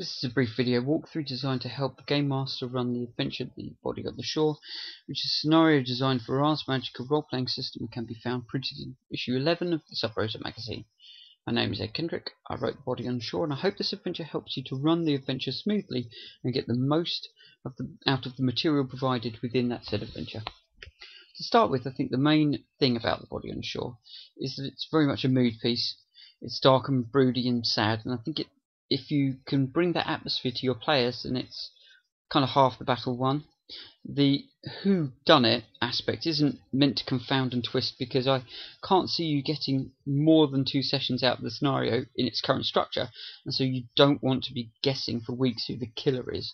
This is a brief video walkthrough designed to help the Game Master run the adventure The Body on the Shore, which is a scenario designed for Ars Magica role-playing system and can be found printed in issue 11 of the Sub Rosa magazine. My name is Ed Kendrick, I wrote The Body on the Shore, and I hope this adventure helps you to run the adventure smoothly and get the most out of the material provided within that said adventure. To start with, I think the main thing about The Body on the Shore is that it's very much a mood piece. It's dark and broody and sad, and I think if you can bring that atmosphere to your players, then it's kind of half the battle won. The who done it aspect isn't meant to confound and twist, because I can't see you getting more than 2 sessions out of the scenario in its current structure, and so you don't want to be guessing for weeks who the killer is.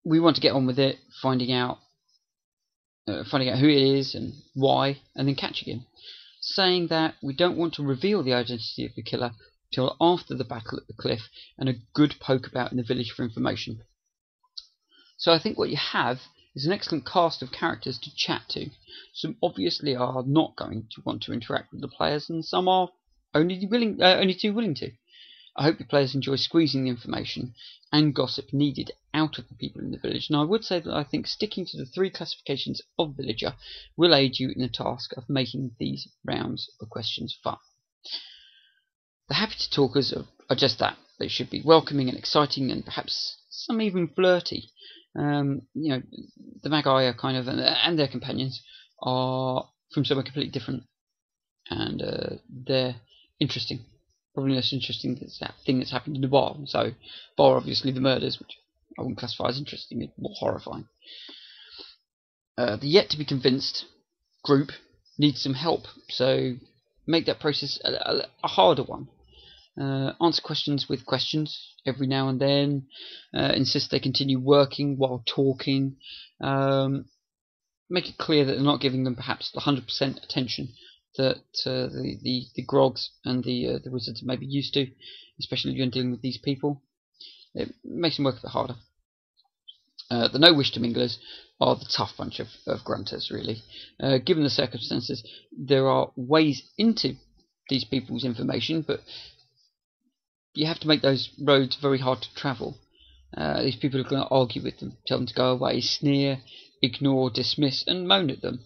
We want to get on with it, finding out who it is and why, and then catching him. Saying that we don't want to reveal the identity of the killer till after the battle at the cliff and a good poke about in the village for information. So I think what you have is an excellent cast of characters to chat to. Some obviously are not going to want to interact with the players, and some are only too willing to. I hope the players enjoy squeezing the information and gossip needed out of the people in the village, and I would say that I think sticking to the 3 classifications of villager will aid you in the task of making these rounds of questions fun. The happy to talkers are just that. They should be welcoming and exciting, and perhaps some even flirty. The Magi are kind of, and their companions are from somewhere completely different, and they're interesting. Probably less interesting than that thing that's happened in the bar. So, bar obviously the murders, which I wouldn't classify as interesting, it's more horrifying. The yet to be convinced group needs some help, so make that process a harder one. Answer questions with questions every now and then. Insist they continue working while talking. Make it clear that they're not giving them perhaps the 100% attention that the grogs and the wizards are maybe used to, especially when dealing with these people. It makes them work a bit harder. The no wish to minglers are the tough bunch of grunters, really. Given the circumstances, there are ways into these people's information, but you have to make those roads very hard to travel. These people are going to argue with them, tell them to go away, sneer, ignore, dismiss, and moan at them.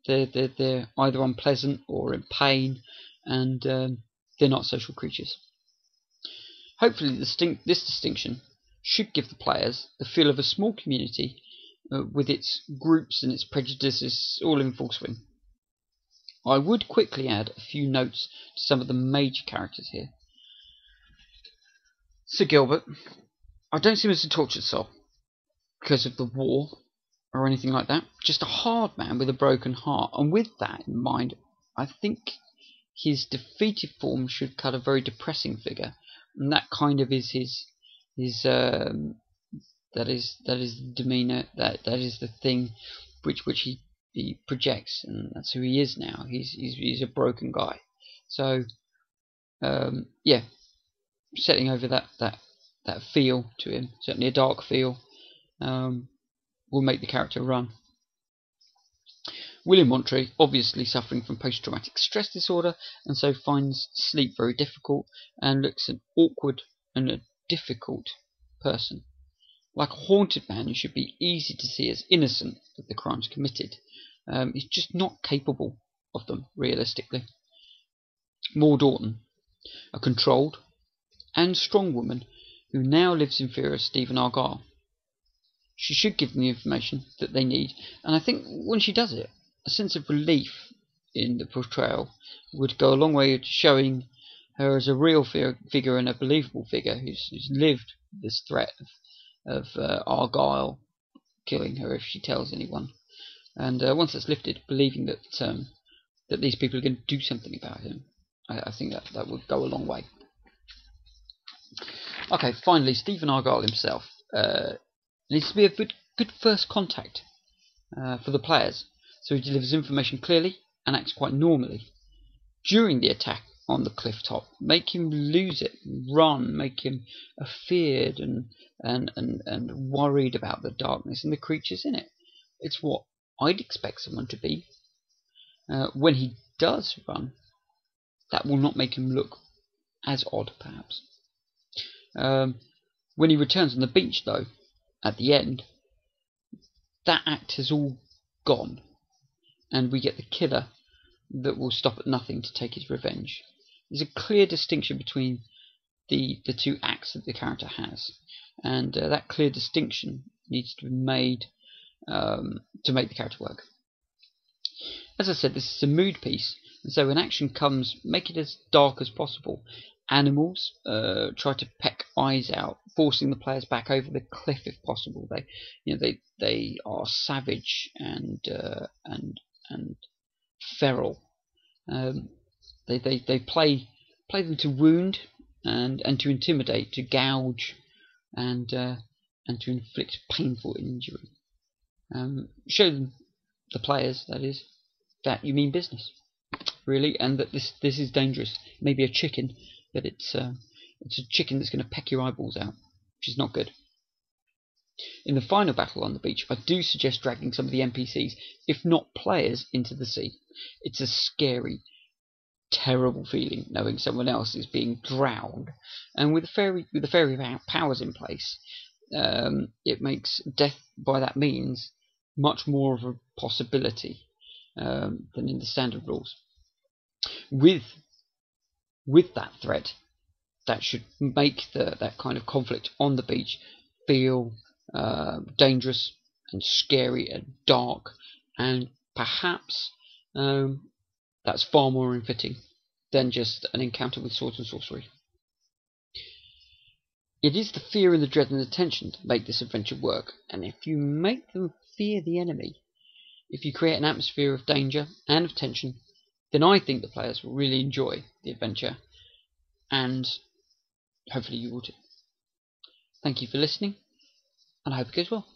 They're either unpleasant or in pain, and they're not social creatures. Hopefully this distinction should give the players the feel of a small community with its groups and its prejudices all in full swing. I would quickly add a few notes to some of the major characters here. Sir Gilbert, I don't see him as a tortured soul because of the war or anything like that. Just a hard man with a broken heart, and with that in mind, I think his defeated form should cut a very depressing figure, and that kind of is his that is the demeanour, that is the thing which he projects, and that's who he is now. He's a broken guy. So yeah, setting over that feel to him, certainly a dark feel, will make the character run. William Montree, obviously suffering from post-traumatic stress disorder, and so finds sleep very difficult and looks an awkward and a difficult person. Like a haunted man, he should be easy to see as innocent of the crimes committed. He's just not capable of them, realistically. Maud Orton, a controlled and strong woman who now lives in fear of Stephen Argyle. She should give them the information that they need, and I think when she does it, a sense of relief in the portrayal would go a long way to showing her as a real figure and a believable figure who's lived this threat of Argyle killing her if she tells anyone. And once that's lifted, believing that these people are going to do something about him, I think that would go a long way. Okay, finally, Stephen Argyle himself needs to be a good first contact for the players, so he delivers information clearly and acts quite normally. During the attack on the cliff top, make him lose it, run, make him afeared and worried about the darkness and the creatures in it. It's what I'd expect someone to be. When he does run, that will not make him look as odd, perhaps. When he returns on the beach, though, at the end, that act has all gone, and we get the killer that will stop at nothing to take his revenge. There's a clear distinction between the two acts that the character has, and that clear distinction needs to be made to make the character work. As I said, this is a mood piece, and so when action comes, make it as dark as possible. Animals try to peck eyes out, forcing the players back over the cliff if possible. They are savage and feral. They play them to wound and to intimidate, to gouge, and to inflict painful injury. Show them, the players, that is, that you mean business, really, and that this is dangerous. Maybe a chicken, but it's a chicken that's going to peck your eyeballs out, which is not good. In the final battle on the beach, I do suggest dragging some of the NPCs, if not players, into the sea. It's a scary, terrible feeling knowing someone else is being drowned, and with the fairy powers in place, it makes death by that means much more of a possibility than in the standard rules. With that threat, that should make that kind of conflict on the beach feel dangerous and scary and dark, and perhaps that's far more unfitting than just an encounter with swords and sorcery. It is the fear and the dread and the tension that make this adventure work, and if you make them fear the enemy, if you create an atmosphere of danger and of tension, then I think the players will really enjoy the adventure, and hopefully you will too. Thank you for listening, and I hope it goes well.